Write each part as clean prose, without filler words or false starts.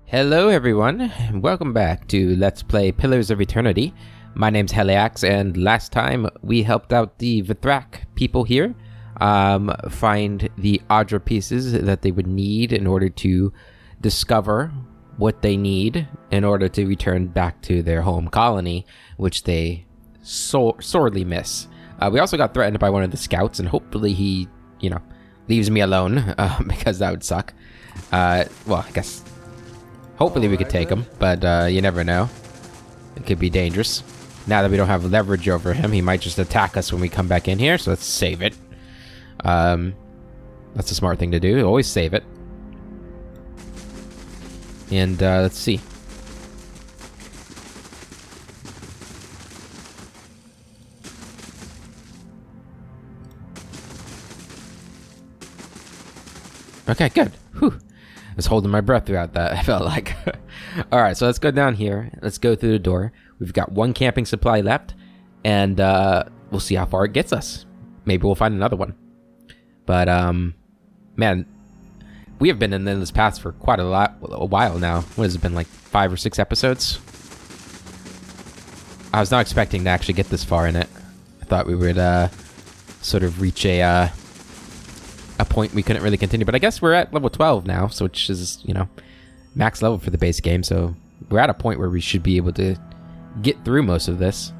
Hello everyone, and welcome back to Let's Play Pillars of Eternity. My name's Heliax, and last time we helped out the Vithrak people here find the Adra pieces that they would need in order to discover what they need in order to return back to their home colony, which they sorely miss. We also got threatened by one of the scouts, and hopefully he, leaves me alone, because that would suck. Well, I guess hopefully we could take him, but you never know. It could be dangerous. Now that we don't have leverage over him, he might just attack us when we come back in here, so let's save it. That's a smart thing to do. Always save it. And let's see. Okay, good. Whew. I was holding my breath throughout that, I felt like. Alright, so let's go down here. Let's go through the door. We've got one camping supply left, and we'll see how far it gets us. Maybe we'll find another one. But, man, we have been in this path for quite a while now. What has it been, like 5 or 6 episodes? I was not expecting to actually get this far in it. I thought we would sort of reach a point we couldn't really continue, but I guess we're at level 12 now, so which is, max level for the base game, so we're at a point where we should be able to get through most of this.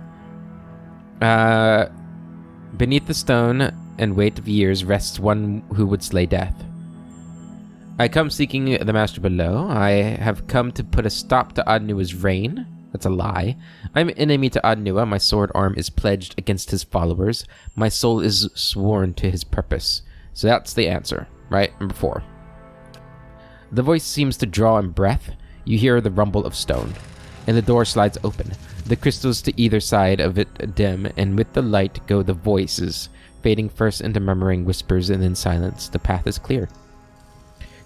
Beneath the stone and weight of years rests one who would slay death. I come seeking the master below. I have come to put a stop to Adnua's reign. That's a lie. I'm enemy to Adnua. My sword arm is pledged against his followers. My soul is sworn to his purpose. So that's the answer, right? Number 4. The voice seems to draw in breath. You hear the rumble of stone, and the door slides open. The crystals to either side of it dim, and with the light go the voices, fading first into murmuring whispers and then silence. The path is clear.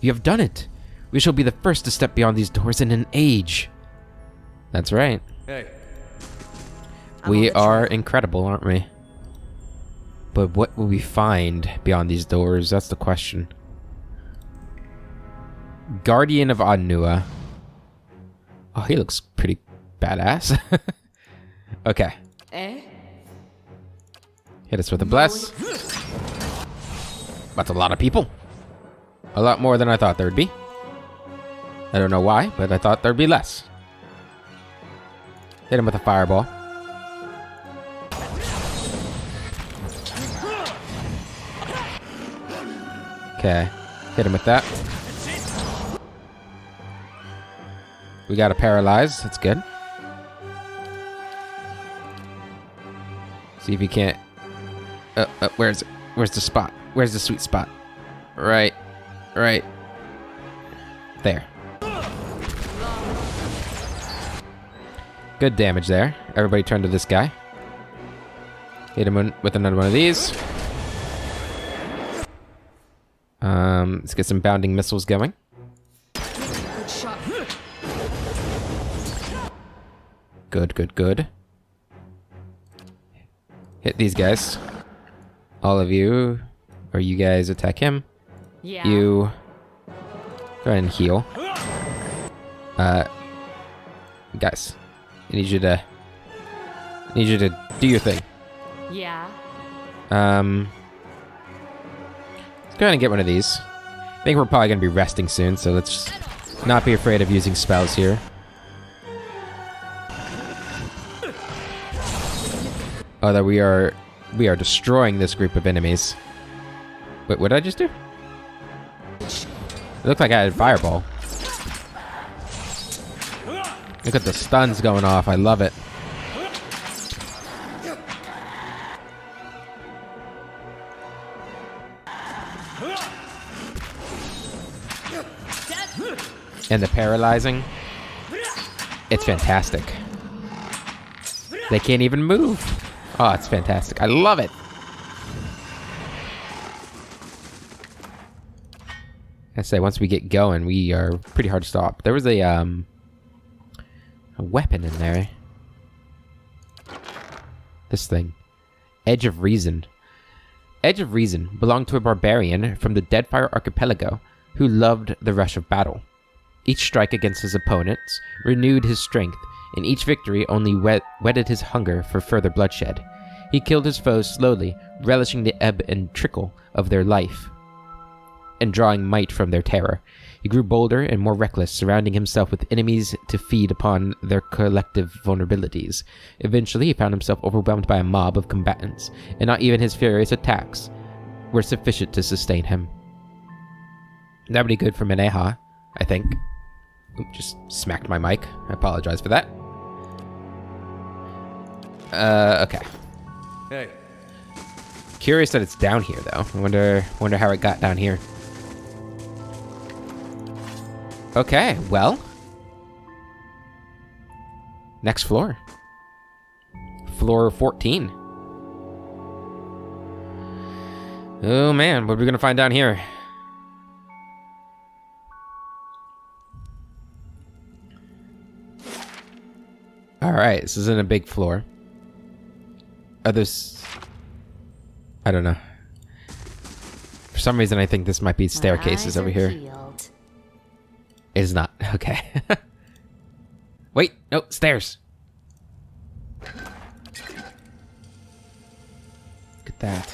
You have done it! We shall be the first to step beyond these doors in an age. That's right. Hey. We are incredible, aren't we? But what will we find beyond these doors? That's the question. Guardian of Adnua. Oh, he looks pretty badass. Okay. Hit us with a bless. That's a lot of people. A lot more than I thought there would be. I don't know why, but I thought there'd be less. Hit him with a fireball. Okay, hit him with that. We got a paralyze, that's good. See if he can't... where's it? Where's the spot? Where's the sweet spot? Right. There. Good damage there. Everybody turn to this guy. Hit him with another one of these. Let's get some bounding missiles going. Good. Hit these guys. All of you. Or you guys attack him. Yeah. You go ahead and heal. Guys, I need you to do your thing. Yeah. Let's go ahead and get one of these. I think we're probably going to be resting soon, so let's not be afraid of using spells here. Although we are destroying this group of enemies. Wait, what did I just do? It looked like I had fireball. Look at the stuns going off. I love it. And the paralyzing. It's fantastic. They can't even move. Oh, it's fantastic. I love it. I say, once we get going, we are pretty hard to stop. There was a weapon in there. This thing. Edge of Reason. Edge of Reason belonged to a barbarian from the Deadfire Archipelago who loved the rush of battle. Each strike against his opponents renewed his strength, and each victory only whetted his hunger for further bloodshed. He killed his foes slowly, relishing the ebb and trickle of their life, and drawing might from their terror. He grew bolder and more reckless, surrounding himself with enemies to feed upon their collective vulnerabilities. Eventually, he found himself overwhelmed by a mob of combatants, and not even his furious attacks were sufficient to sustain him. That would be good for Mineha, I think. Oop, just smacked my mic. I apologize for that. Okay. Hey. Curious that it's down here, though. I wonder how it got down here. Okay, well. Next floor. Floor 14. Oh man, what are we gonna find down here? Alright, this isn't a big floor. Others... I don't know. For some reason I think this might be staircases over here. It is not. Okay. Wait, no, stairs. Look at that.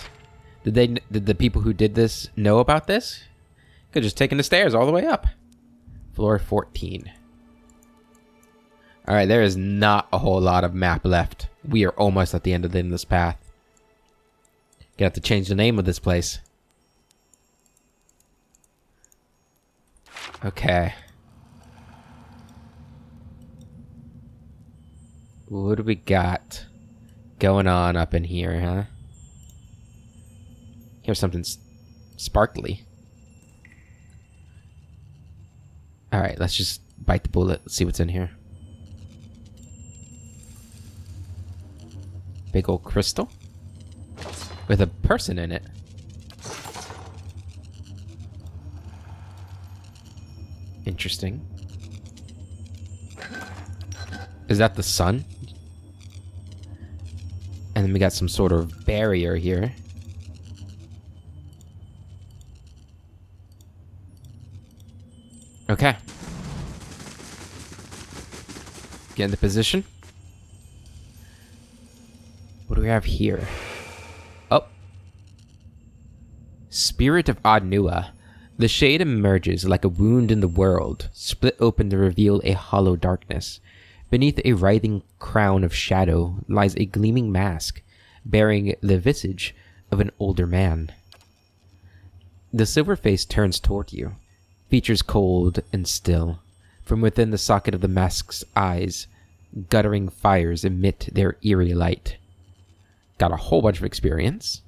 Did the people who did this know about this? Could have just taken the stairs all the way up. Floor 14. Alright, there is not a whole lot of map left. We are almost at the end of this path. Gonna have to change the name of this place. Okay. What do we got going on up in here, huh? Here's something sparkly. Alright, let's just bite the bullet. Let's see what's in here. Big old crystal. With a person in it. Interesting. Is that the sun? And then we got some sort of barrier here. Okay. Get into position. What do we have here? Oh. Spirit of Adnua. The shade emerges like a wound in the world, split open to reveal a hollow darkness. Beneath a writhing crown of shadow lies a gleaming mask, bearing the visage of an older man. The silver face turns toward you, features cold and still. From within the socket of the mask's eyes, guttering fires emit their eerie light. Got a whole bunch of experience.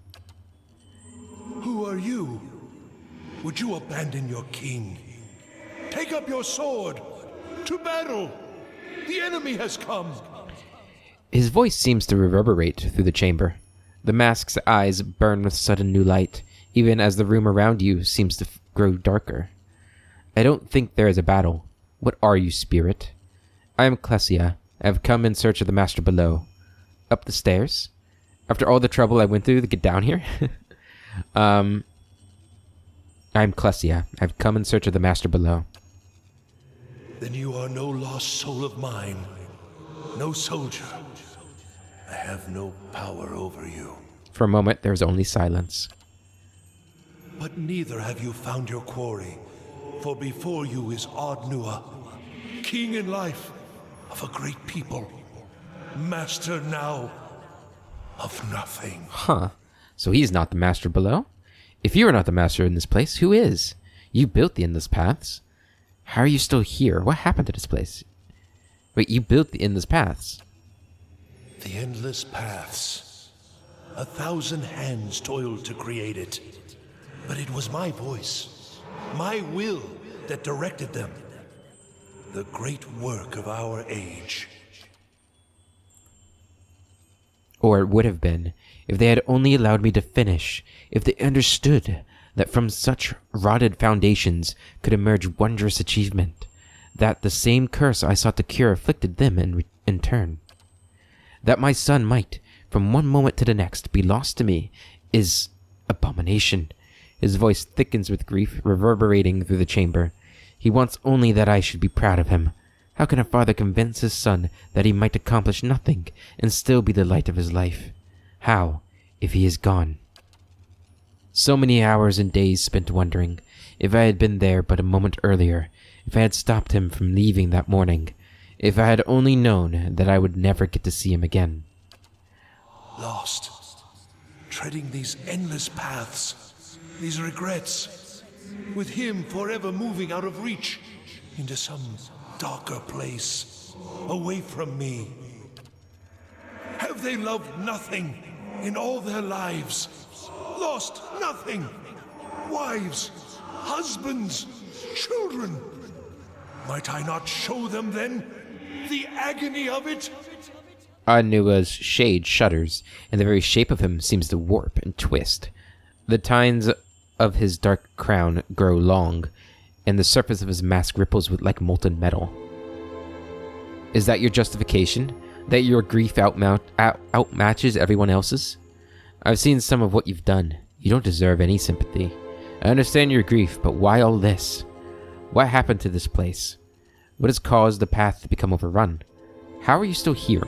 Who are you? Would you abandon your king? Take up your sword! To battle! The enemy has come! His voice seems to reverberate through the chamber. The mask's eyes burn with sudden new light, even as the room around you seems to grow darker. I don't think there is a battle. What are you, spirit? I am Klesia. I have come in search of the master below. Up the stairs? After all the trouble I went through to get down here? I am Klesia. I have come in search of the master below. Then you are no lost soul of mine. No soldier. I have no power over you. For a moment, there is only silence. But neither have you found your quarry. For before you is Adnua, king in life of a great people. Master now of nothing. Huh. So he's not the master below? If you are not the master in this place, who is? You built the endless paths. How are you still here? What happened to this place? Wait, you built the endless paths. The endless paths. 1,000 hands toiled to create it. But it was my voice, my will, that directed them. The great work of our age. Or it would have been, if they had only allowed me to finish, if they understood that from such rotted foundations could emerge wondrous achievement, that the same curse I sought to cure afflicted them in turn. That my son might, from one moment to the next, be lost to me, is abomination. His voice thickens with grief, reverberating through the chamber. He wants only that I should be proud of him. How can a father convince his son that he might accomplish nothing and still be the light of his life? How, if he is gone? So many hours and days spent wondering. If I had been there but a moment earlier, if I had stopped him from leaving that morning, if I had only known that I would never get to see him again. Lost, treading these endless paths, these regrets, with him forever moving out of reach into some darker place, away from me. Have they loved nothing in all their lives? Lost nothing? Wives, husbands, children? Might I not show them then the agony of it? Anua's shade shudders, and the very shape of him seems to warp and twist. The tines of his dark crown grow long, and the surface of his mask ripples with like molten metal. Is that your justification? That your grief outmatches everyone else's? I've seen some of what you've done. You don't deserve any sympathy. I understand your grief, but why all this? What happened to this place? What has caused the path to become overrun? How are you still here?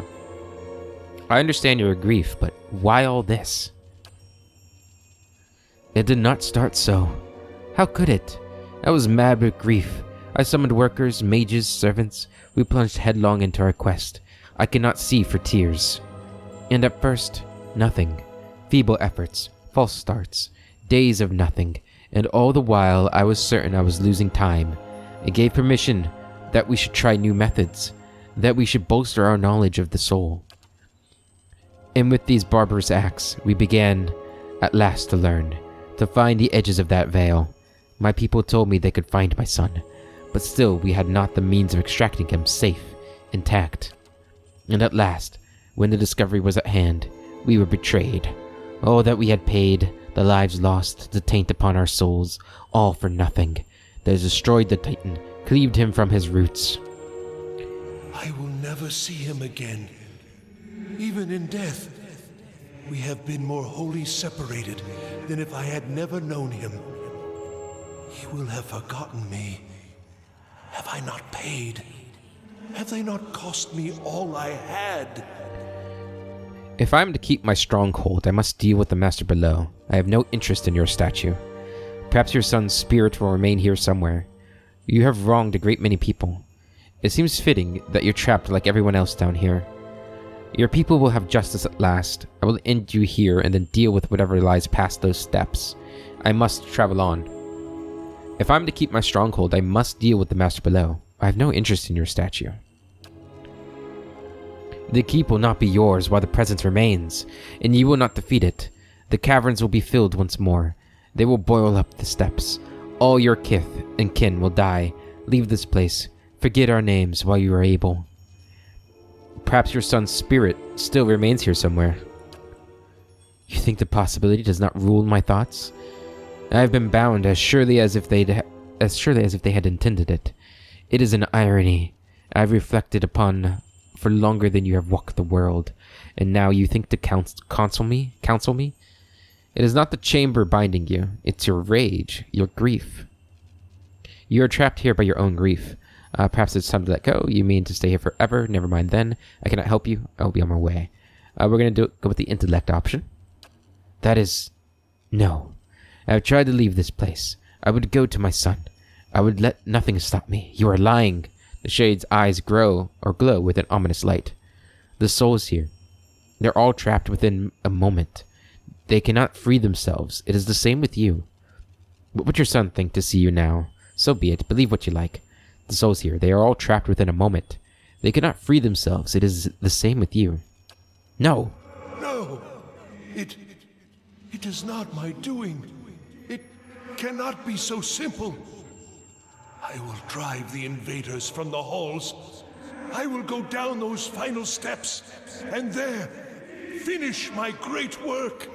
I understand your grief, but why all this? It did not start so. How could it? I was mad with grief. I summoned workers, mages, servants. We plunged headlong into our quest. I could not see for tears. And at first, nothing. Feeble efforts, false starts, days of nothing, and all the while I was certain I was losing time. It gave permission that we should try new methods, that we should bolster our knowledge of the soul. And with these barbarous acts, we began, at last, to learn, to find the edges of that veil. My people told me they could find my son, but still we had not the means of extracting him safe, intact. And at last, when the discovery was at hand, we were betrayed. All that we had paid, the lives lost, the taint upon our souls, all for nothing. They destroyed the Titan, cleaved him from his roots. I will never see him again. Even in death, we have been more wholly separated than if I had never known him. He will have forgotten me. Have I not paid? Have they not cost me all I had? If I am to keep my stronghold, I must deal with the Master below. I have no interest in your statue. Perhaps your son's spirit will remain here somewhere. You have wronged a great many people. It seems fitting that you're trapped like everyone else down here. Your people will have justice at last. I will end you here and then deal with whatever lies past those steps. I must travel on. If I'm to keep my stronghold, I must deal with the Master below. I have no interest in your statue. The keep will not be yours while the presence remains, and you will not defeat it. The caverns will be filled once more. They will boil up the steps. All your kith and kin will die. Leave this place. Forget our names while you are able. Perhaps your son's spirit still remains here somewhere. You think the possibility does not rule my thoughts? I have been bound as surely as if they had intended it. It is an irony I have reflected upon for longer than you have walked the world, and now you think to counsel me? It is not the chamber binding you, it's your rage, your grief. You are trapped here by your own grief. Perhaps it's time to let go. You mean to stay here forever? Never mind then. I cannot help you. I will be on my way. We're going to go with the intellect option. That is... no. I have tried to leave this place. I would go to my son. I would let nothing stop me. You are lying. The shade's eyes glow with an ominous light. The souls here. They're all trapped within a moment. They cannot free themselves. It is the same with you. What would your son think to see you now? So be it. Believe what you like. The souls here, they are all trapped within a moment. They cannot free themselves. It is the same with you. No. No. It is not my doing. It cannot be so simple. I will drive the invaders from the halls. I will go down those final steps, and there, finish my great work.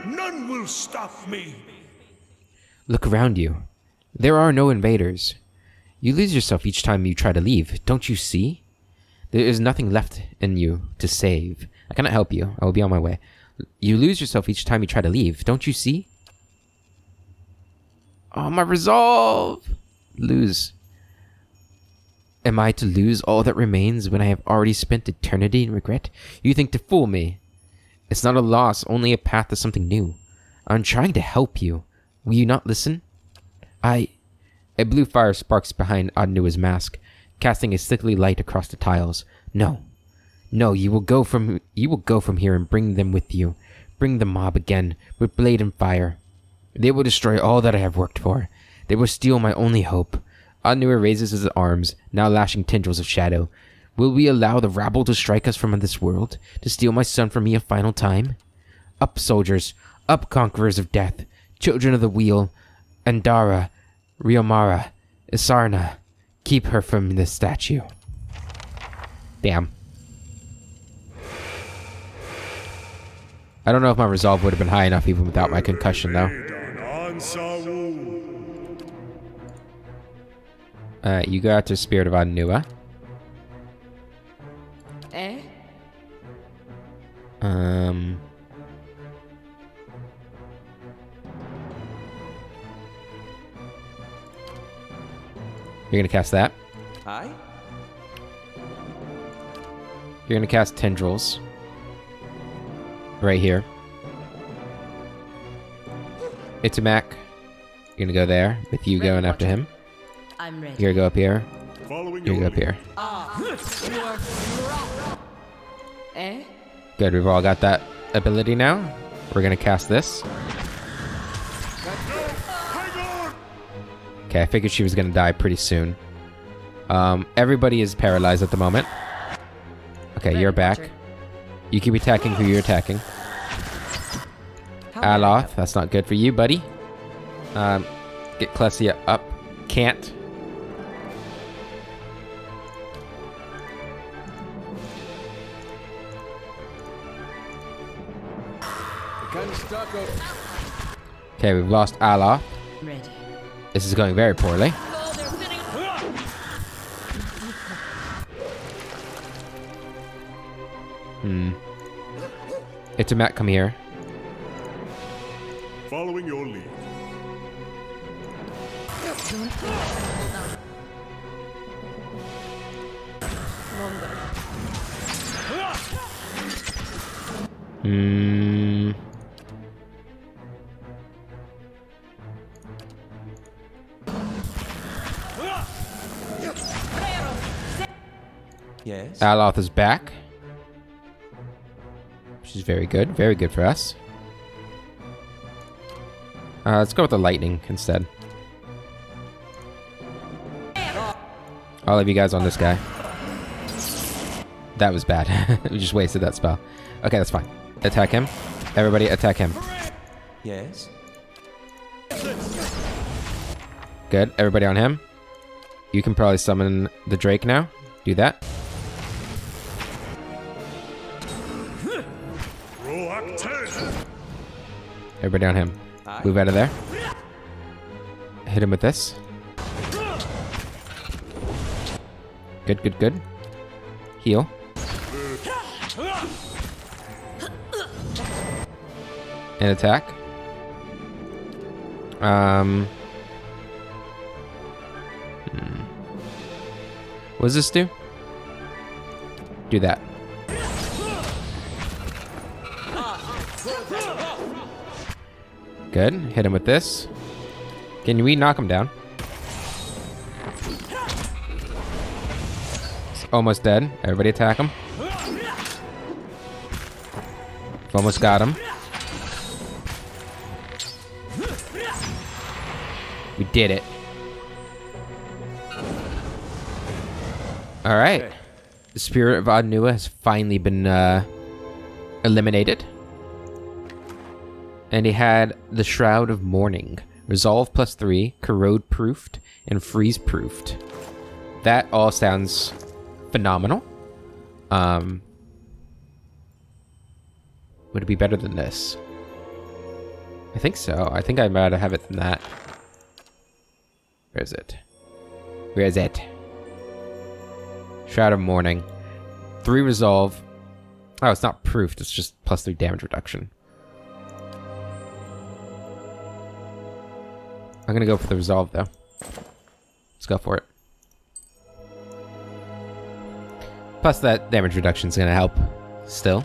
None will stop me. Look around you. There are no invaders. You lose yourself each time you try to leave. Don't you see? There is nothing left in you to save. I cannot help you. I will be on my way. You lose yourself each time you try to leave. Don't you see? Oh, my resolve! Lose. Am I to lose all that remains when I have already spent eternity in regret? You think to fool me. It's not a loss, only a path to something new. I'm trying to help you. Will you not listen? A blue fire sparks behind Adnua's mask, casting a sickly light across the tiles. No. No, you will go from here and bring them with you. Bring the mob again, with blade and fire. They will destroy all that I have worked for. They will steal my only hope. Adnua raises his arms, now lashing tendrils of shadow. Will we allow the rabble to strike us from this world, to steal my son from me a final time? Up, soldiers! Up, conquerors of death! Children of the wheel! Andara, Riomara, Isarna, keep her from this statue. Damn. I don't know if my resolve would have been high enough even without my concussion, though. You go after Spirit of Adnua. You're gonna cast that. Aye. You're gonna cast Tendrils. Right here. Itumac. You're gonna go there, with you going after him. I'm ready. You're gonna go up here. Following You're gonna go up here. Eh? Good, we've all got that ability now. We're gonna cast this. Okay, I figured she was gonna die pretty soon. Everybody is paralyzed at the moment. Okay, you're back. You keep attacking who you're attacking. Aloth, that's not good for you, buddy. Get Klesia up. Can't. Okay, we've lost Aloth. Ready. This is going very poorly. Itumac, come here. Following your lead. Yes. Aloth is back. Which is very good. Very good for us. Let's go with the lightning instead. I'll leave you guys on this guy. That was bad. We just wasted that spell. Okay, that's fine. Attack him. Everybody attack him. Yes. Good. Everybody on him. You can probably summon the Drake now. Do that. Everybody on him. Move out of there. Hit him with this. Good, good, good. Heal. And attack. What does this do? Do that. Good. Hit him with this. Can we knock him down? Almost dead. Everybody attack him. Almost got him. We did it. Alright. The Spirit of Adnua has finally been eliminated. And he had the Shroud of Mourning. Resolve +3, Corrode Proofed, and Freeze Proofed. That all sounds phenomenal. Would it be better than this? I think so. I think I'd rather have it than that. Where is it? Where is it? Shroud of Mourning. 3 resolve. Oh, it's not proofed. It's just +3 damage reduction. I'm gonna go for the resolve though. Let's go for it. Plus that damage reduction is going to help still.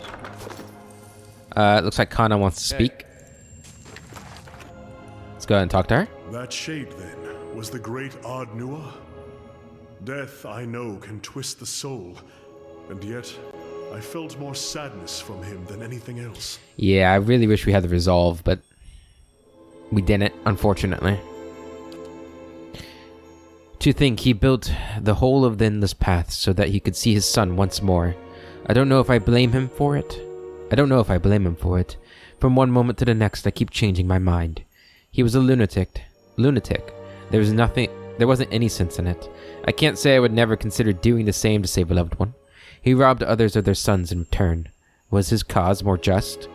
It looks like Kana wants to speak. Let's go ahead and talk to her. That shade, then, was the great Ad Nua? Death, I know, can twist the soul, and yet I felt more sadness from him than anything else. Yeah, I really wish we had the resolve, but we didn't, unfortunately. To think he built the whole of the Endless Path so that he could see his son once more. I don't know if I blame him for it. From one moment to the next, I keep changing my mind. He was a lunatic. There wasn't any sense in it. I can't say I would never consider doing the same to save a loved one. He robbed others of their sons in return. Was his cause more just?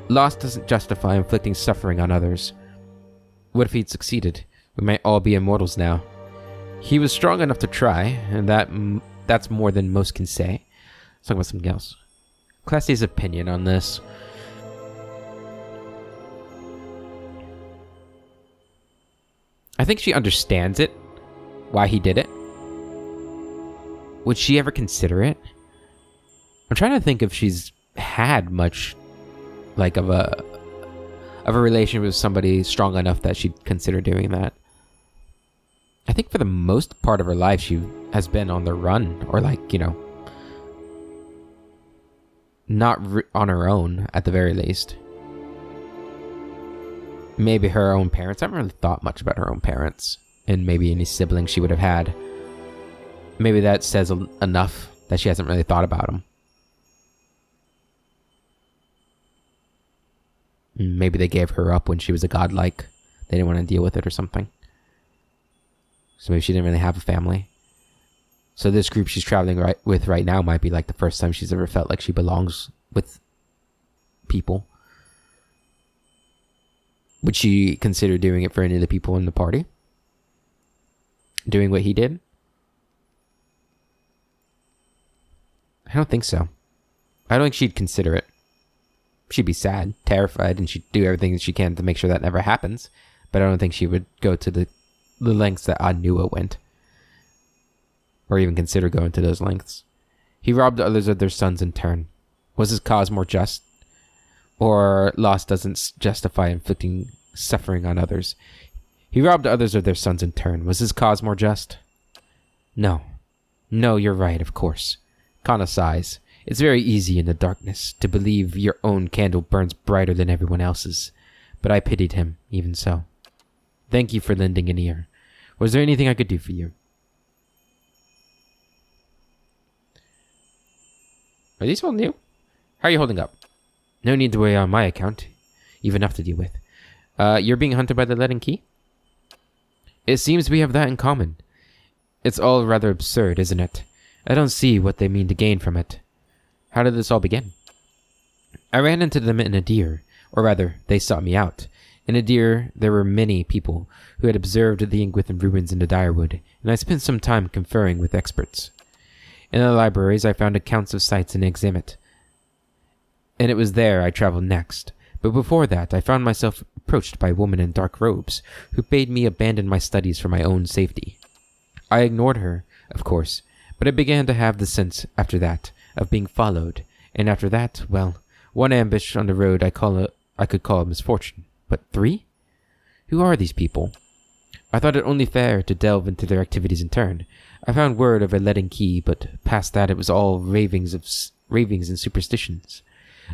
Loss doesn't justify inflicting suffering on others. What if he'd succeeded? We might all be immortals now. He was strong enough to try, and that's more than most can say. Let's talk about something else. Classy's opinion on this. I think she understands it, why he did it. Would she ever consider it? I'm trying to think if she's had much, like, of a relation with somebody strong enough that she'd consider doing that. I think for the most part of her life, she has been on the run, or like, you know, not on her own, at the very least. Maybe her own parents. I haven't really thought much about her own parents, and maybe any siblings she would have had. Maybe that says enough that she hasn't really thought about them. Maybe they gave her up when she was a godlike. They didn't want to deal with it or something. So maybe she didn't really have a family. So this group she's traveling with right now might be like the first time she's ever felt like she belongs with people. Would she consider doing it for any of the people in the party? Doing what he did? I don't think so. I don't think she'd consider it. She'd be sad, terrified, and she'd do everything that she can to make sure that never happens. But I don't think she would go to the lengths that Ad Nua went. Or even consider going to those lengths. He robbed others of their sons in turn. Was his cause more just? Or loss doesn't justify inflicting suffering on others? He robbed others of their sons in turn. Was his cause more just? No. No, you're right, of course. Kana sighs. It's very easy in the darkness to believe your own candle burns brighter than everyone else's. But I pitied him, even so. Thank you for lending an ear. Was there anything I could do for you? Are these all new? How are you holding up? No need to worry on my account. You've enough to deal with. You're being hunted by the Leaden Key? It seems we have that in common. It's all rather absurd, isn't it? I don't see what they mean to gain from it. How did this all begin? I ran into them in Adir, or rather, they sought me out. In Adir, there were many people who had observed the Ingwithan ruins in the Direwood, and I spent some time conferring with experts. In the libraries, I found accounts of sites in Eximit, and it was there I traveled next. But before that, I found myself approached by a woman in dark robes, who bade me abandon my studies for my own safety. I ignored her, of course, but I began to have the sense, after that, of being followed, and after that, well, one ambush on the road I could call a misfortune. But 3? Who are these people? I thought it only fair to delve into their activities in turn. I found word of a Leaden Key, but past that it was all ravings and superstitions.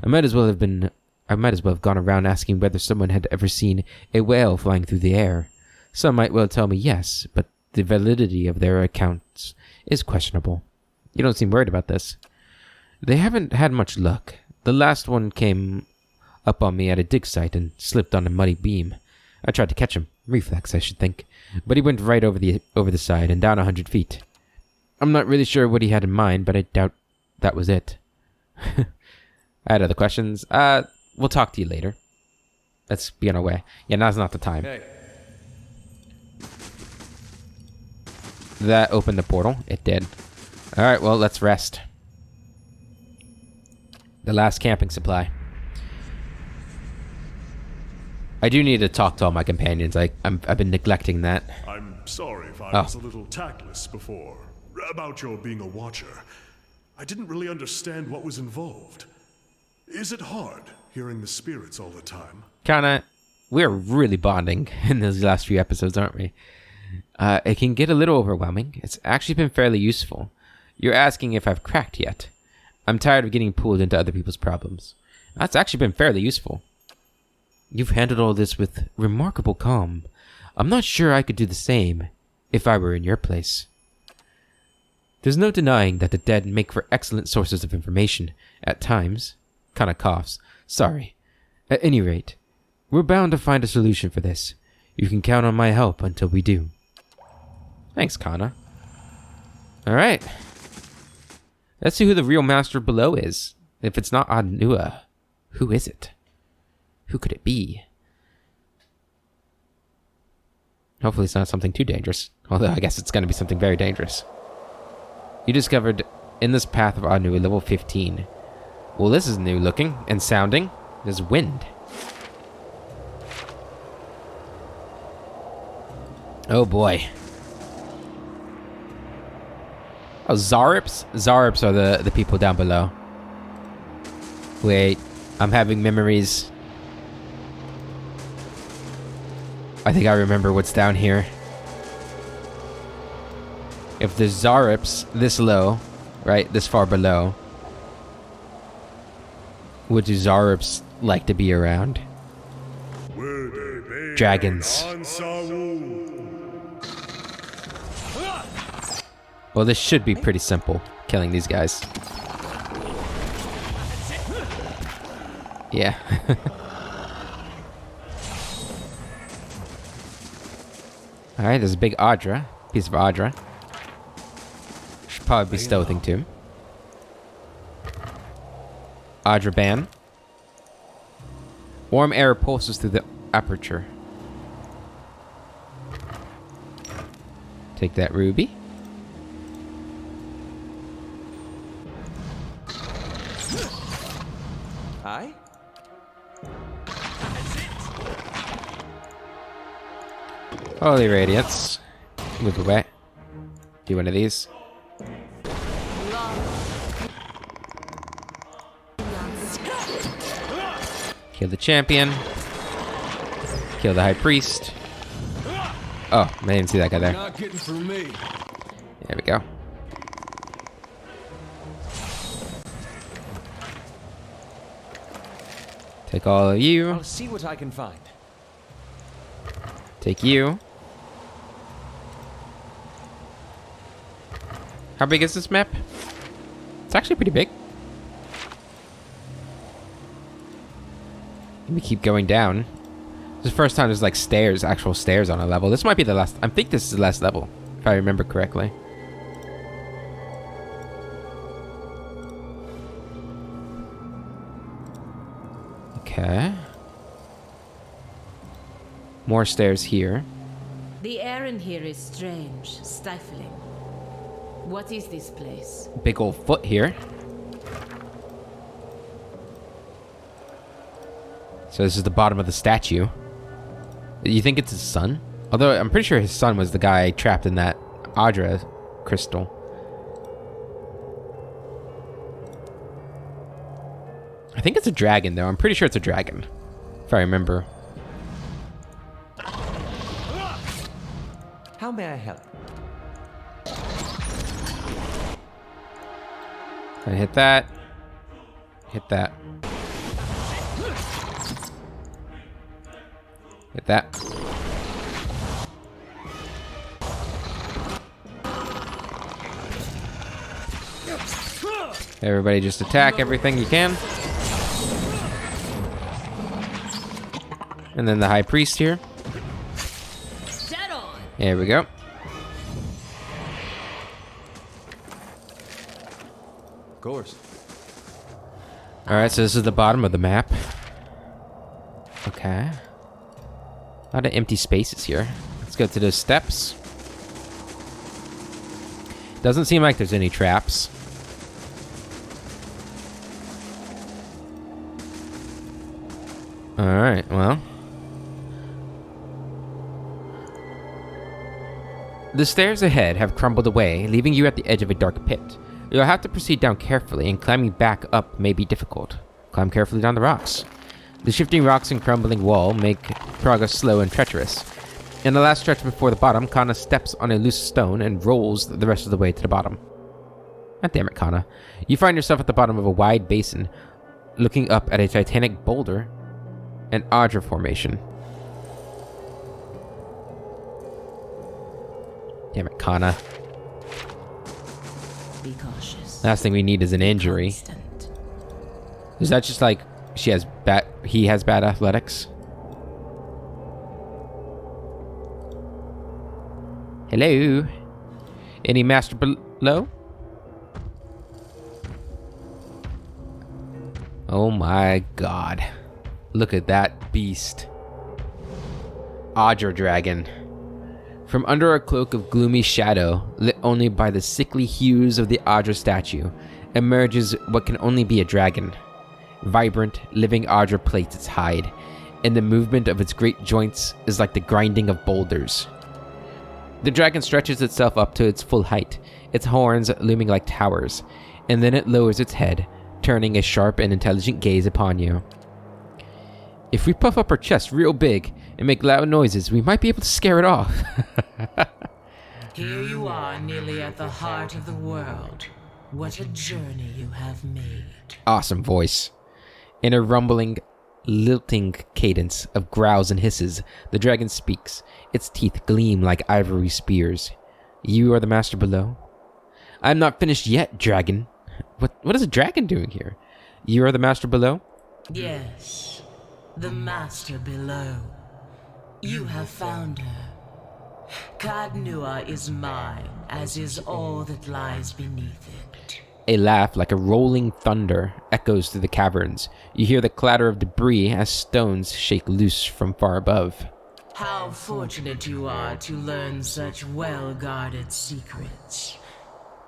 I might as well have gone around asking whether someone had ever seen a whale flying through the air. Some might well tell me yes, but the validity of their accounts is questionable. You don't seem worried about this. They haven't had much luck. The last one came up on me at a dig site and slipped on a muddy beam. I tried to catch him. Reflex, I should think. But he went right over the side and down 100 feet. I'm not really sure what he had in mind, but I doubt that was it. I had other questions. We'll talk to you later. Let's be on our way. Yeah, now's not the time. Hey. That opened the portal. It did. Alright, well, let's rest. The last camping supply. I do need to talk to all my companions. I've been neglecting that. I'm sorry if I was a little tactless before. About your being a watcher. I didn't really understand what was involved. Is it hard hearing the spirits all the time? Kinda. We're really bonding in those last few episodes, aren't we? It can get a little overwhelming. It's actually been fairly useful. You're asking if I've cracked yet. I'm tired of getting pulled into other people's problems. That's actually been fairly useful. You've handled all this with remarkable calm. I'm not sure I could do the same if I were in your place. There's no denying that the dead make for excellent sources of information at times. Kinda coughs. Sorry. At any rate, we're bound to find a solution for this. You can count on my help until we do. Thanks, Kana. Alright. Let's see who the real master below is. If it's not Adnua, who is it? Who could it be? Hopefully it's not something too dangerous. Although I guess it's going to be something very dangerous. You discovered in this path of Adnua level 15. Well, this is new looking and sounding. There's wind. Oh boy. Oh, Zarips? Zarips are the people down below. Wait, I'm having memories. I think I remember what's down here. If there's Zarips this low, right, this far below, would do Zarips like to be around? Dragons. Well, this should be pretty simple, killing these guys. Yeah. Alright, there's a big Adra. Piece of Adra. Should probably be stealthing too. Adra ban. Warm air pulses through the aperture. Take that ruby. Aye? Holy Radiance. Move away. Do one of these. Kill the champion. Kill the high priest. Oh, I didn't see that guy there. Not getting through me. There we go. Take all of you. I'll see what I can find. Take you. How big is this map? It's actually pretty big. Let me keep going down. This is the first time there's like stairs, actual stairs on a level. This might be the last. I think this is the last level, if I remember correctly. Okay. More stairs here. The air in here is strange, stifling. What is this place? Big old foot here. So this is the bottom of the statue. You think it's his son? Although I'm pretty sure his son was the guy trapped in that Adra crystal. I think it's a dragon though. I'm pretty sure it's a dragon. If I remember. How may I help? I hit that. Hit that. Hit that. Everybody just attack everything you can. And then the high priest here. Dead on. There we go. Of course. Alright, so this is the bottom of the map. Okay. A lot of empty spaces here. Let's go to those steps. Doesn't seem like there's any traps. Alright, well. The stairs ahead have crumbled away, leaving you at the edge of a dark pit. You'll have to proceed down carefully, and climbing back up may be difficult. Climb carefully down the rocks. The shifting rocks and crumbling wall make progress slow and treacherous. In the last stretch before the bottom, Kana steps on a loose stone and rolls the rest of the way to the bottom. God damn it, Kana. You find yourself at the bottom of a wide basin, looking up at a titanic boulder and Audra formation. Damn it, Kana. Be cautious. Last thing we need is an injury. Constant. Is that just like he has bad athletics? Hello? Any master below? Oh my god. Look at that beast. Audra Dragon. From under a cloak of gloomy shadow, lit only by the sickly hues of the Audra statue, emerges what can only be a dragon. Vibrant, living Audra plates its hide, and the movement of its great joints is like the grinding of boulders. The dragon stretches itself up to its full height, its horns looming like towers, and then it lowers its head, turning a sharp and intelligent gaze upon you. If we puff up our chest real big and make loud noises, we might be able to scare it off. Here you are, nearly at the heart of the world. What a journey you have made. Awesome voice. In a rumbling, lilting cadence of growls and hisses, the dragon speaks. Its teeth gleam like ivory spears. You are the master below? I'm not finished yet, dragon. What is a dragon doing here? You are the master below? Yes, the master below. You have found her. Kadnua is mine, as is all that lies beneath it. A laugh like a rolling thunder echoes through the caverns. You hear the clatter of debris as stones shake loose from far above. How fortunate you are to learn such well-guarded secrets.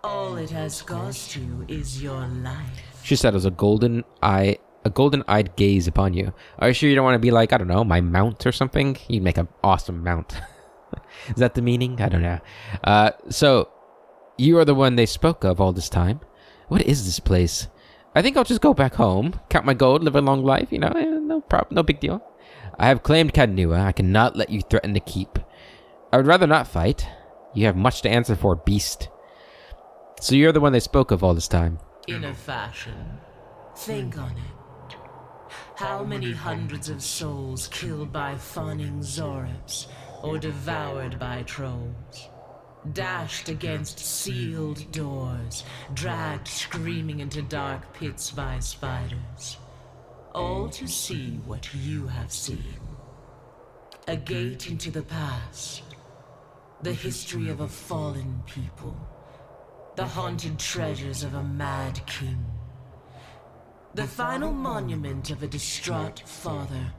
All it has cost you is your life. She settles a golden-eyed gaze upon you. Are you sure you don't want to be like, I don't know, my mount or something? You'd make an awesome mount. Is that the meaning? I don't know. So, you are the one they spoke of all this time. What is this place? I think I'll just go back home, count my gold, live a long life, no problem, no big deal. I have claimed Kadnua. I cannot let you threaten the keep. I would rather not fight. You have much to answer for, beast. So you're the one they spoke of all this time. In a fashion. Think on it. How many hundreds of souls killed by fawning Zorops, or devoured by trolls? Dashed against sealed doors, dragged screaming into dark pits by spiders. All to see what you have seen. A gate into the past. The history of a fallen people. The haunted treasures of a mad king. The final monument of a distraught father,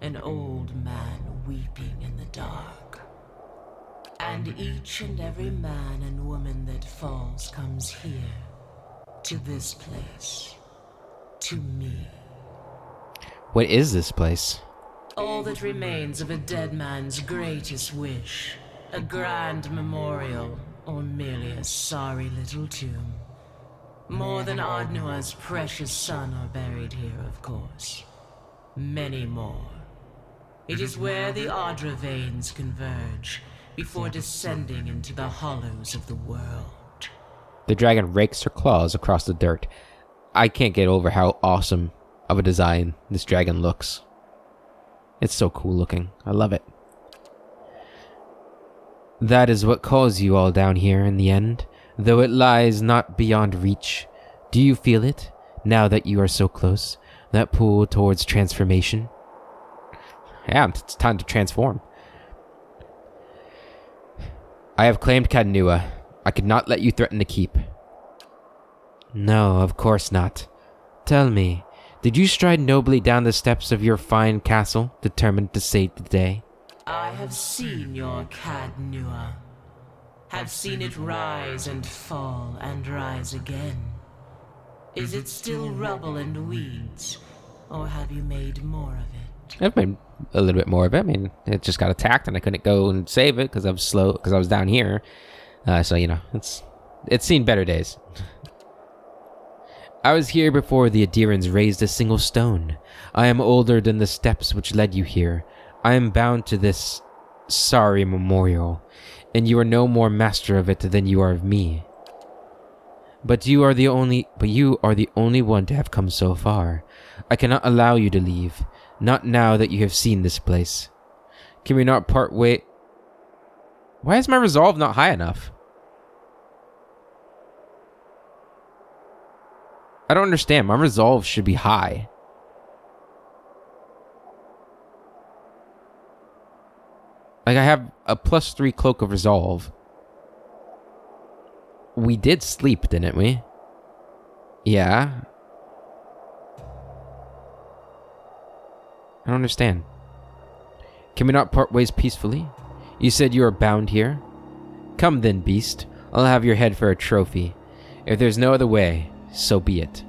an old man weeping in the dark. And each and every man and woman that falls comes here, to this place, to me. What is this place? All that remains of a dead man's greatest wish, a grand memorial, or merely a sorry little tomb. More than Ardnua's precious son are buried here, of course. Many more. It is where the Audra veins converge, before descending into the hollows of the world. The dragon rakes her claws across the dirt. I can't get over how awesome of a design this dragon looks. It's so cool looking. I love it. That is what calls you all down here in the end, though it lies not beyond reach. Do you feel it, now that you are so close? That pull towards transformation? Yeah, it's time to transform. I have claimed Kadnua. I could not let you threaten the keep. No, of course not. Tell me, did you stride nobly down the steps of your fine castle, determined to save the day? I have seen your Kadnua. Have seen it rise and fall and rise again. Is it still rubble and weeds, or have you made more of it? I've made a little bit more of it. I mean, it just got attacked and I couldn't go and save it because I was slow, because I was down here. So, it's seen better days. I was here before the Adirans raised a single stone. I am older than the steps which led you here. I am bound to this sorry memorial, and you are no more master of it than you are of me. But you are the only one to have come so far. I cannot allow you to leave, not now that you have seen this place. Can we not part way? Why is my resolve not high enough? I don't understand. My resolve should be high. Like, I have a +3 Cloak of Resolve. We did sleep, didn't we? Yeah. I don't understand. Can we not part ways peacefully? You said you are bound here? Come then, beast. I'll have your head for a trophy. If there's no other way, so be it.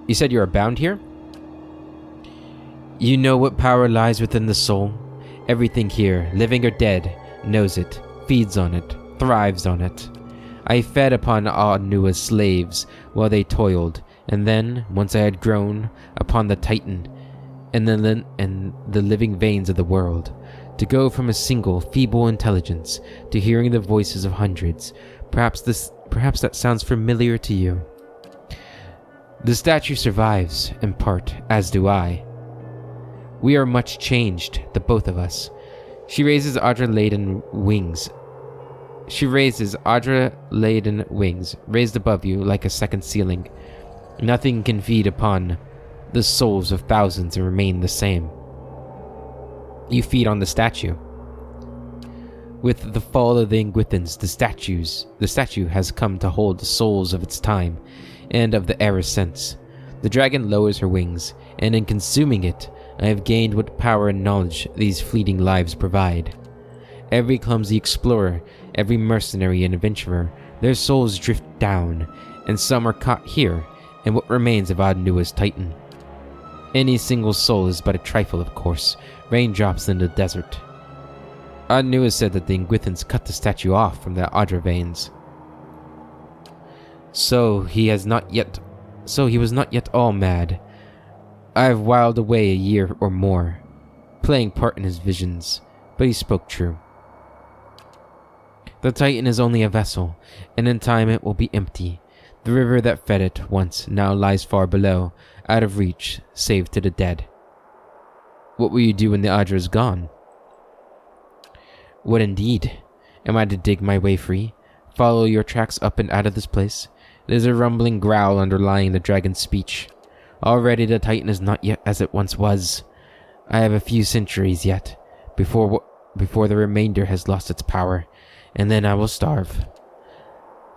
You said you are bound here? You know what power lies within the soul? Everything here, living or dead, knows it, feeds on it, thrives on it. I fed upon Ard-Nua's slaves while they toiled, and then, once I had grown, upon the Titan and the living veins of the world, to go from a single, feeble intelligence to hearing the voices of hundreds. Perhaps that sounds familiar to you. The statue survives, in part, as do I. We are much changed, the both of us. She raises Adra-laden wings, raised above you like a second ceiling. Nothing can feed upon the souls of thousands and remain the same. You feed on the statue. With the fall of the Ingwithans, the statue has come to hold the souls of its time and of the era since. The dragon lowers her wings, and in consuming it, I have gained what power and knowledge these fleeting lives provide. Every clumsy explorer, every mercenary and adventurer, their souls drift down, and some are caught here in what remains of Ard-Nua's Titan. Any single soul is but a trifle, of course, raindrops in the desert. Ard-Nua said that the Ingwithans cut the statue off from the Adra veins. So he was not yet all mad. I have whiled away a year or more, playing part in his visions, but he spoke true. The Titan is only a vessel, and in time it will be empty. The river that fed it once now lies far below, out of reach, save to the dead. What will you do when the Adra is gone? What indeed? Am I to dig my way free? Follow your tracks up and out of this place? There's a rumbling growl underlying the dragon's speech. Already the Titan is not yet as it once was. I have a few centuries yet, before the remainder has lost its power, and then I will starve.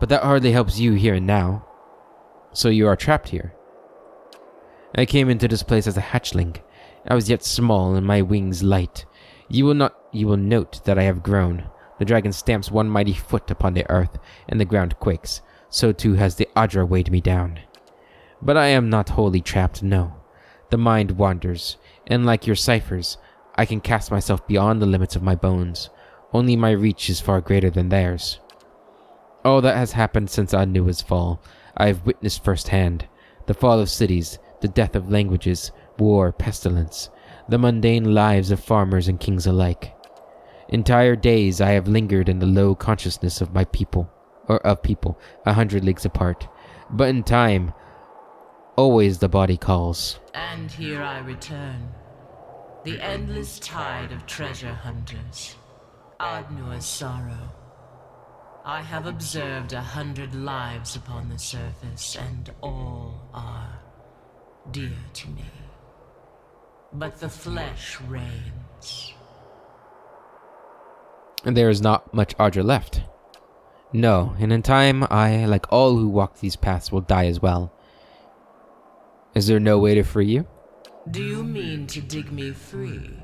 But that hardly helps you here and now. So you are trapped here. I came into this place as a hatchling. I was yet small and my wings light. You will note that I have grown. The dragon stamps one mighty foot upon the earth, and the ground quakes. So too has the Adra weighed me down. But I am not wholly trapped, no. The mind wanders, and like your ciphers, I can cast myself beyond the limits of my bones. Only my reach is far greater than theirs. All that has happened since Ard-Nua's fall, I have witnessed firsthand. The fall of cities, the death of languages, war, pestilence, the mundane lives of farmers and kings alike. Entire days I have lingered in the low consciousness of my people, 100 leagues apart. But in time, always the body calls. And here I return. The endless tide of treasure hunters. Ard-Nua's sorrow. I have observed 100 lives upon the surface, and all are dear to me. But the flesh reigns. And there is not much Adra left. No, and in time I, like all who walk these paths, will die as well. Is there no way to free you? Do you mean to dig me free?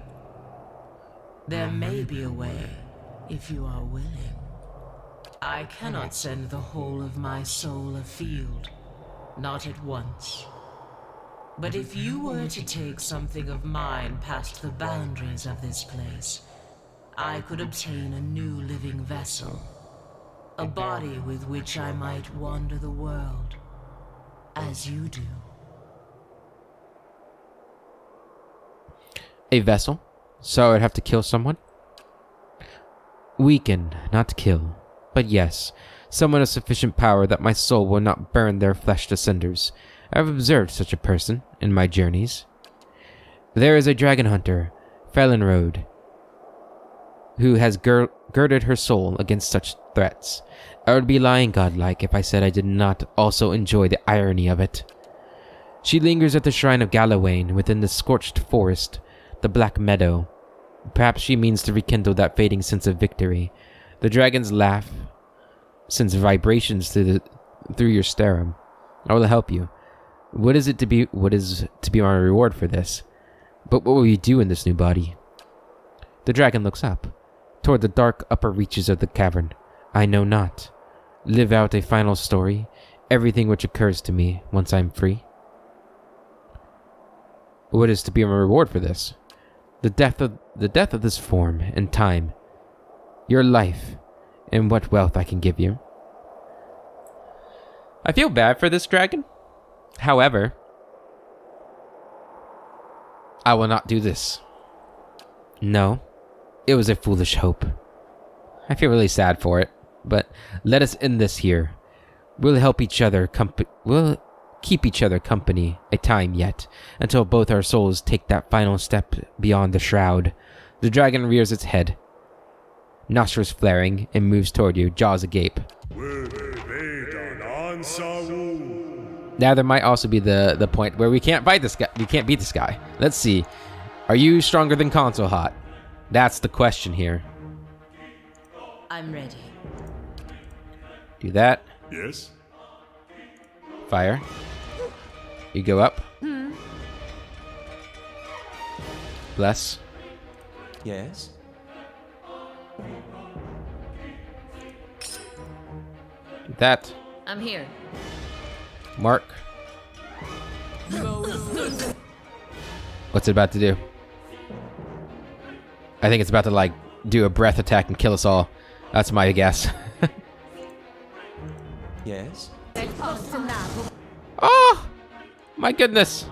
There may be a way, if you are willing. I cannot send the whole of my soul afield, not at once. But if you were to take something of mine past the boundaries of this place, I could obtain a new living vessel, a body with which I might wander the world. as you do. A vessel? So I'd have to kill someone? Weaken, not kill. But yes, someone of sufficient power that my soul will not burn their flesh to cinders. I've observed such a person in my journeys. There is a dragon hunter, Felonroad, who has girded her soul against such threats. I would be lying godlike if I said I did not also enjoy the irony of it. She lingers at the shrine of Galawain within the scorched forest, the Black Meadow. Perhaps she means to rekindle that fading sense of victory. The dragon's laugh sends vibrations through your sternum. I will help you. What is to be my reward for this? But what will you do in this new body? The dragon looks up, toward the dark upper reaches of the cavern. I know not. Live out a final story, everything which occurs to me once I am free. What is to be my reward for this? The death of this form and time, your life, and what wealth I can give you. I feel bad for this dragon. However, I will not do this. No, it was a foolish hope. I feel really sad for it, but let us end this here. We'll help each other we'll keep each other company a time yet, until both our souls take that final step beyond the shroud. The dragon rears its head, nostrils flaring, and moves toward you, jaws agape. Now there might also be the point where we can't fight this guy. We can't beat this guy. Let's see. Are you stronger than Console Hot? That's the question here. I'm ready. Do that. Yes? Fire. You go up. Bless. Yes? Do that. I'm here. Mark. What's it about to do? I think it's about to, like, do a breath attack and kill us all. That's my guess. Yes? Oh! My goodness!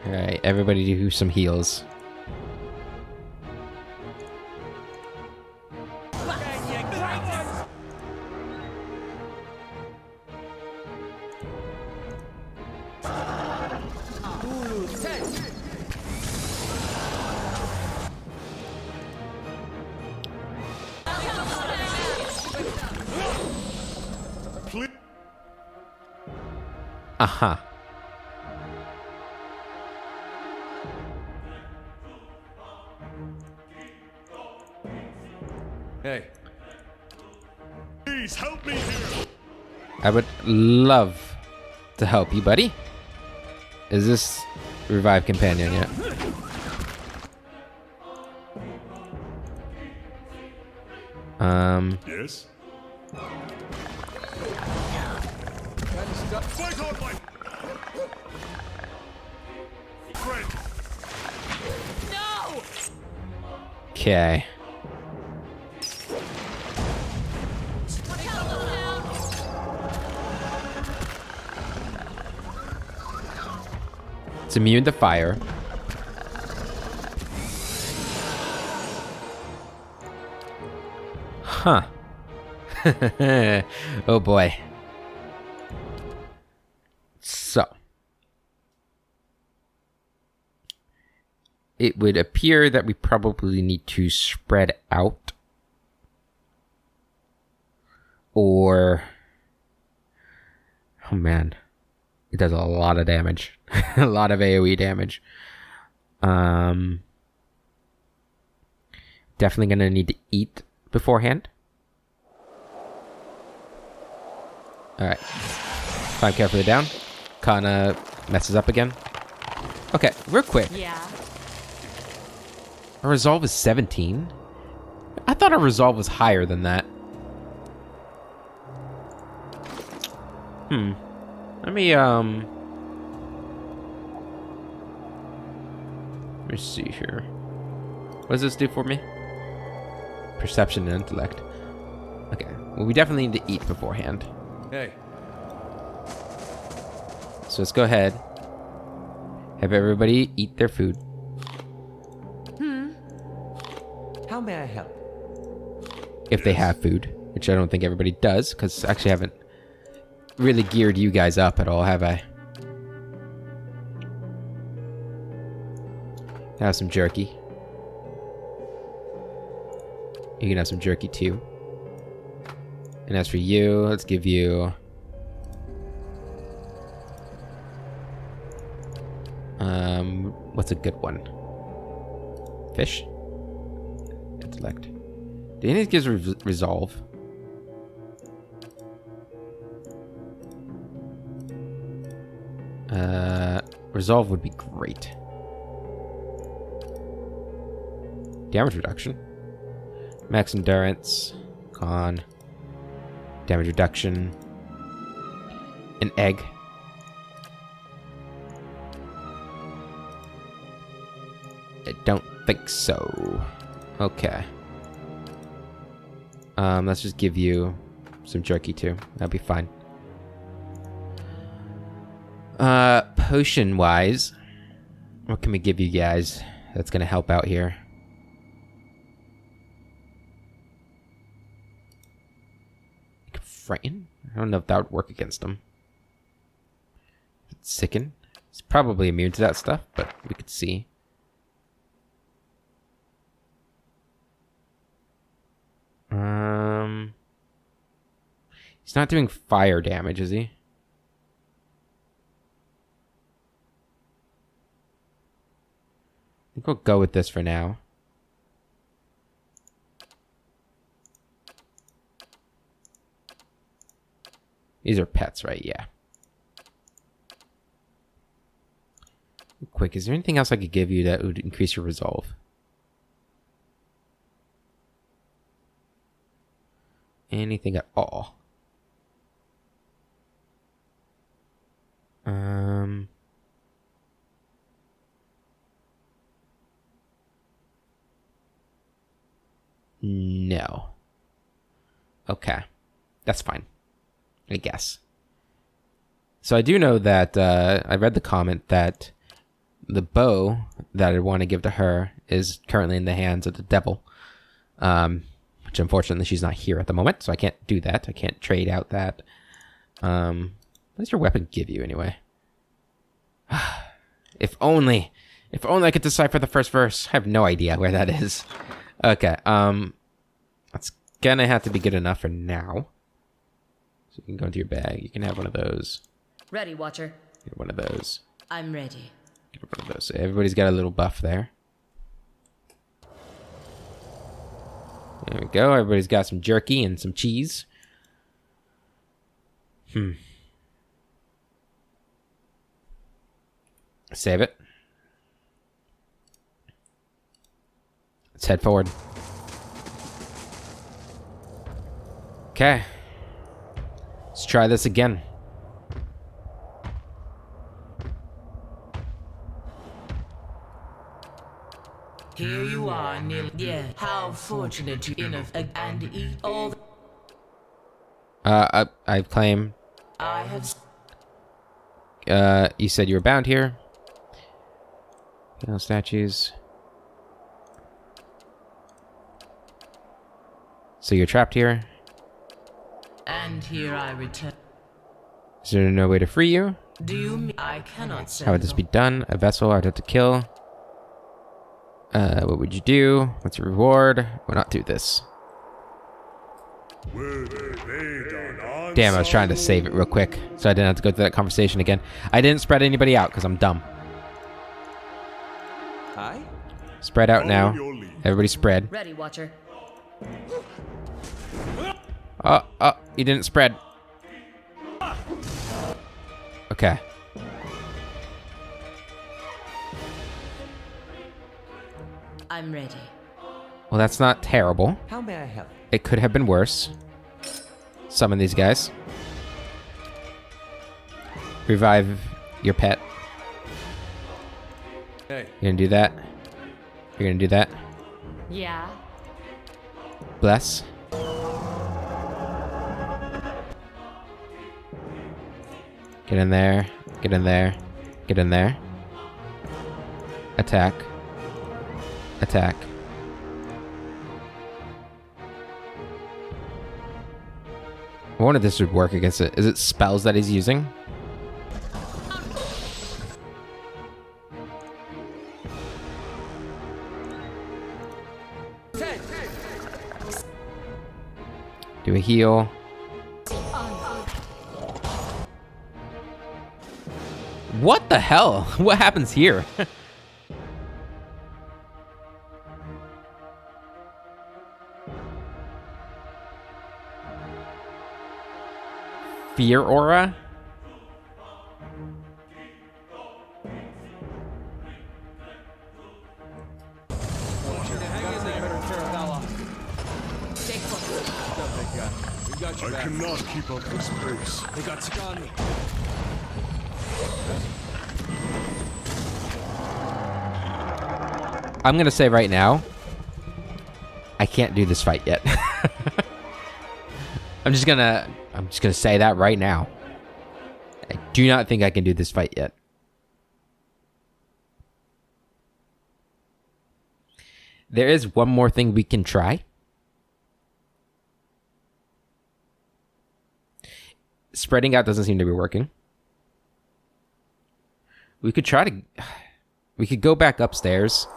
Alright, everybody do some heals. Aha. Hey. Please help me here. I would love to help you, buddy. Is this Revive Companion yet? Yes? Okay. It's immune to fire. Huh. Oh boy. So. It would appear that we probably need to spread out. Or... Oh man. It does a lot of damage. A lot of AoE damage. Definitely gonna need to eat beforehand. Alright. Time carefully down. Kinda messes up again. Okay, real quick. Yeah. Our resolve is 17? I thought our resolve was higher than that. Let me, Let me see here. What does this do for me? Perception and intellect. Okay. Well, we definitely need to eat beforehand. Hey. So let's go ahead. Have everybody eat their food. How may I help? If they have food. Which I don't think everybody does, because I actually haven't really geared you guys up at all, have I? Have some jerky. You can have some jerky too. And as for you, let's give you... what's a good one? Fish? Intellect. Do any of these gives resolve? Resolve would be great. Damage reduction. Max endurance. Con. Damage reduction. An egg. I don't think so. Okay. Let's just give you some jerky too. That'll be fine. Potion-wise, what can we give you guys that's gonna help out here? Frighten? I don't know if that would work against him. Sicken? He's probably immune to that stuff, but we could see. He's not doing fire damage, is he? I think we'll go with this for now. These are pets, right? Yeah. Quick, is there anything else I could give you that would increase your resolve? Anything at all? No. Okay. That's fine. I guess. So I do know that I read the comment that the bow that I want to give to her is currently in the hands of the devil. Which unfortunately she's not here at the moment, so I can't do that. I can't trade out that. What does your weapon give you anyway? If only I could decipher the first verse. I have no idea where that is. Okay, that's gonna have to be good enough for now. So you can go into your bag. You can have one of those. Ready, Watcher. Get one of those. I'm ready. Get one of those. So everybody's got a little buff there. There we go. Everybody's got some jerky and some cheese. Save it. Let's head forward. Okay. Let's try this again. Here you are, nearly. Yeah, how fortunate you and eat all. I claim. I have. You said you were bound here. No statues. So you're trapped here. And here I return. Is there no way to free you? Do you mean I cannot say? How would this be done? A vessel I'd have to kill. What would you do? What's your reward? Why not do this? Damn, I was trying to save it real quick, so I didn't have to go through that conversation again. I didn't spread anybody out because I'm dumb. Aye? Spread out now. Everybody spread. Ready, Watcher. Oh, you didn't spread. Okay. I'm ready. Well, that's not terrible. How may I help? It could have been worse. Summon these guys. Revive your pet. Hey. You gonna do that? You're gonna do that? Yeah. Bless. Get in there. Get in there. Get in there. Attack. Attack. I wonder if this would work against it. Is it spells that he's using? Do a heal. What the hell? What happens here? Fear aura? I cannot keep up this pace. They got Skani. I'm gonna say right now, I can't do this fight yet. I'm just gonna say that right now. I do not think I can do this fight yet. There is one more thing we can try. Spreading out doesn't seem to be working. We could try to... We could go back upstairs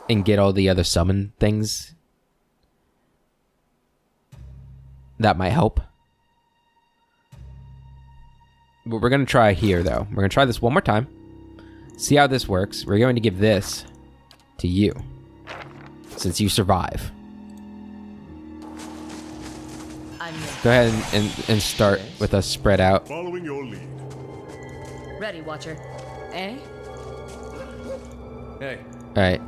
and get all the other summon things. That might help. But we're going to try here, though. We're going to try this one more time. See how this works. We're going to give this to you. Since you survive. Go ahead and start with us spread out. Following your lead. Ready, Watcher. Eh? Hey. Alright.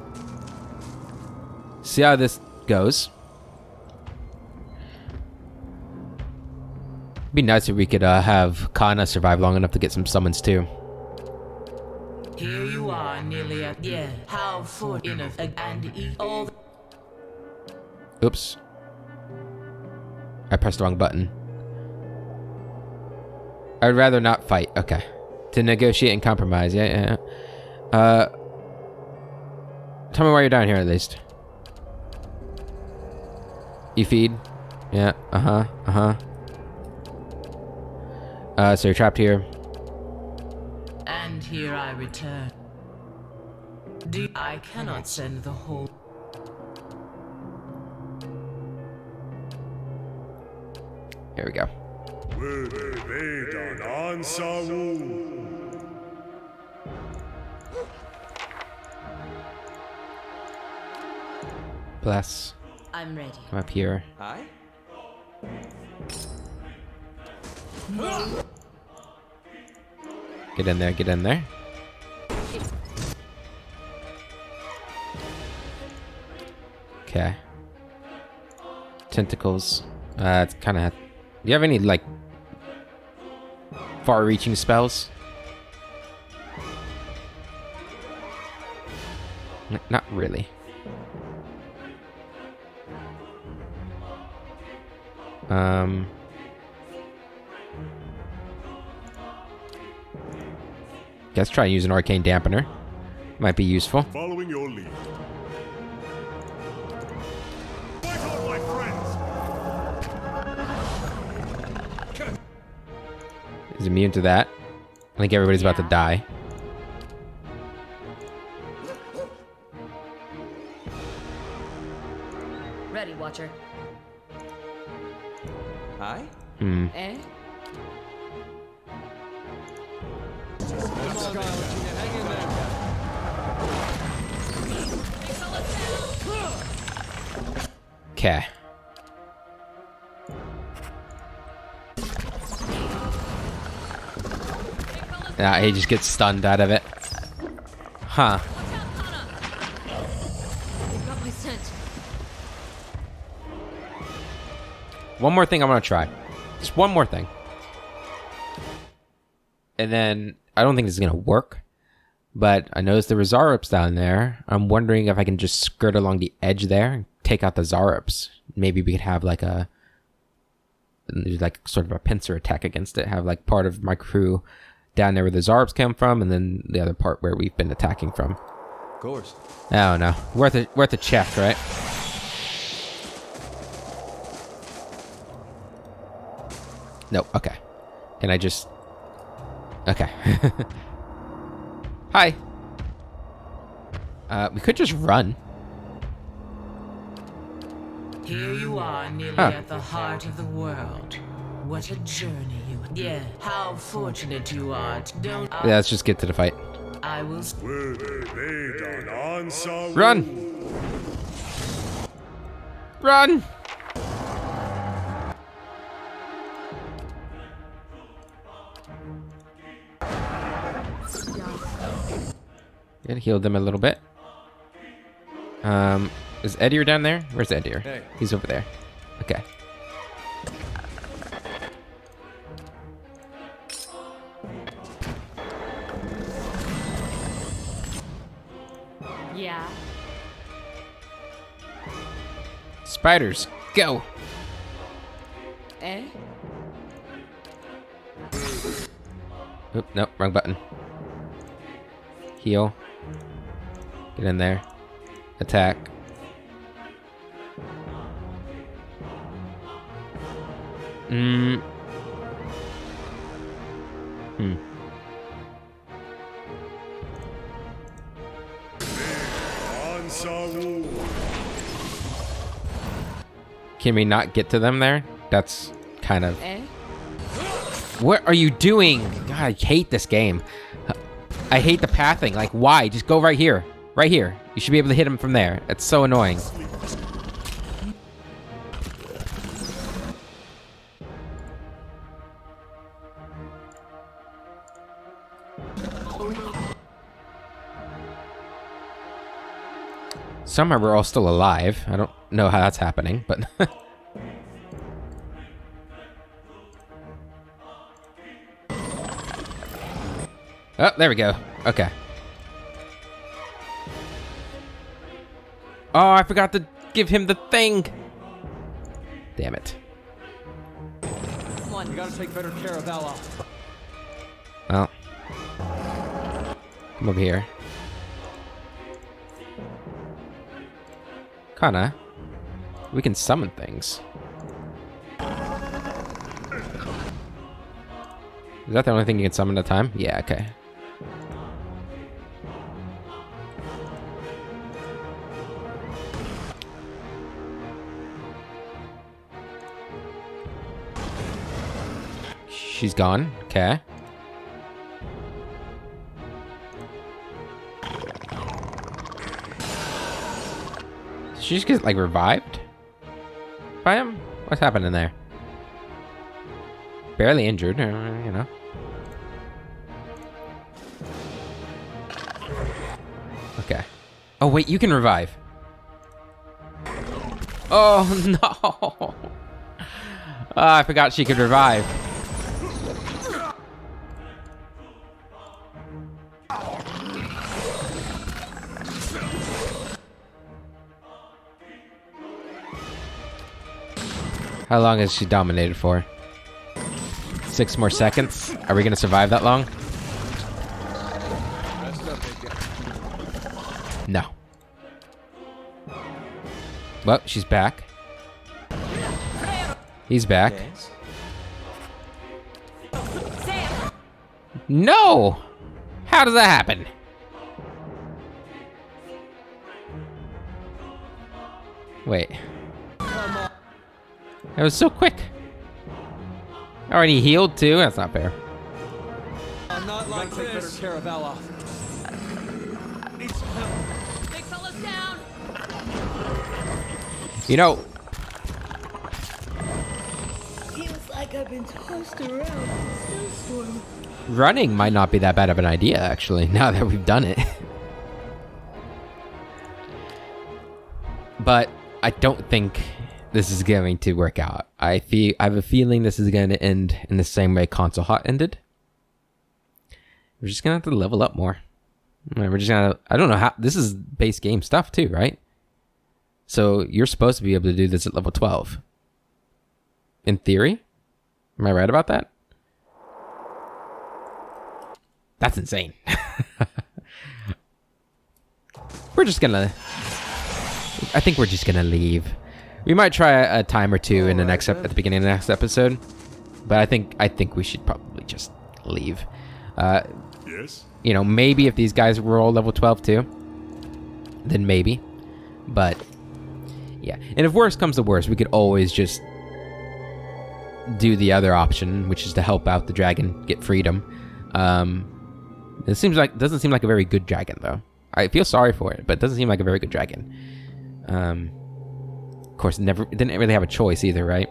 See how this goes. Be nice if we could have Kana survive long enough to get some summons too. Here you are, nearly at the end. How for enough and eat all. Oops. I pressed the wrong button. I would rather not fight. Okay. To negotiate and compromise. Yeah. Tell me why you're down here at least. You feed? Yeah. So you're trapped here. And here I return. I cannot send the whole. Here we go. Bless. I'm ready. Come up here. Hi? Get in there, get in there. Okay. Tentacles. It's kind of... Do you have any, like, far-reaching spells? Not really. Guess try and use an arcane dampener. Might be useful. Following your lead. Fight on, my friends! He's immune to that. I think everybody's about to die. Ready, Watcher. Hi? Eh? Hang in there. Okay. Yeah, he just gets stunned out of it. Huh. They got my scent. One more thing I want to try. Just one more thing. And then, I don't think this is going to work. But I noticed there were Zarups down there. I'm wondering if I can just skirt along the edge there and take out the Zarups. Maybe we could have like sort of a pincer attack against it. Have like part of my crew down there where the Zarups come from, and then the other part where we've been attacking from. Of course. I don't know. Worth a check, right? No. Okay. Can I just? Okay. Hi. We could just run. Here you are, nearly Huh. at the heart of the world. What a journey you. Yeah, how fortunate you are. Don't. Yeah, let's just get to the fight. I will. Run! Run! It healed them a little bit. Is Edir down there? Where's Edir? Hey. He's over there. Okay. Yeah. Spiders, go! Eh? Oop, nope, wrong button. Heal. Get in there. Attack. Hmm. Can we not get to them there? That's kind of... Eh? What are you doing? God, I hate this game. I hate the pathing. Like, why? Just go right here. Right here. You should be able to hit him from there. It's so annoying. Somehow we're all still alive. I don't know how that's happening, but... Oh, there we go. Okay. Oh, I forgot to give him the thing. Damn it. Come on, you gotta take better care of Ella. Well. Come over here. Kinda. We can summon things. Is that the only thing you can summon at a time? Yeah, okay. She's gone. Okay. She just get like revived by him? What's happening there? Barely injured, you know. Okay. Oh wait, you can revive. Oh no! Oh, I forgot she could revive. How long has she dominated for? 6 more seconds? Are we gonna survive that long? No. Well, she's back. He's back. Yes. No! How does that happen? Wait. That was so quick. Already healed too? That's not fair. I'm not like this. Take better care of Ella. Big fella's down. You know, Feels like I've been tossed around in a snowstorm. running might not be that bad of an idea, actually, now that we've done it. But I don't think this is going to work out. I have a feeling this is going to end in the same way Console Hot ended. We're just going to have to level up more. We're just gonna. I don't know how. This is base game stuff too, right? So you're supposed to be able to do this at level 12. In theory, am I right about that? That's insane. We're just gonna. I think we're just gonna leave. We might try a time or two in the next at the beginning of the next episode, but I think we should probably just leave. Yes? You know, maybe if these guys were all level 12 too, then maybe. But yeah, and if worse comes to worse, we could always just do the other option, which is to help out the dragon get freedom. It doesn't seem like a very good dragon though. I feel sorry for it, but it doesn't seem like a very good dragon. Of course, didn't really have a choice either, right?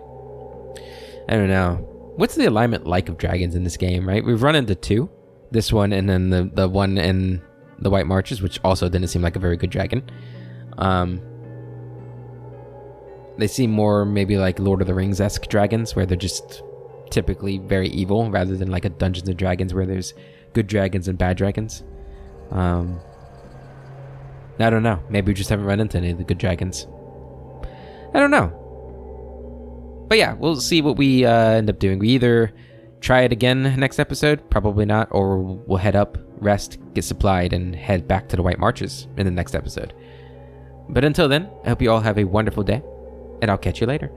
I don't know. What's the alignment like of dragons in this game, right? We've run into 2. This one and then the one in the White Marches, which also didn't seem like a very good dragon. They seem more maybe like Lord of the Rings-esque dragons, where they're just typically very evil, rather than like a Dungeons and Dragons where there's good dragons and bad dragons. I don't know. Maybe we just haven't run into any of the good dragons. I don't know. But yeah, we'll see what we end up doing. We either try it again next episode, probably not, or we'll head up, rest, get supplied, and head back to the White Marches in the next episode. But until then, I hope you all have a wonderful day, and I'll catch you later.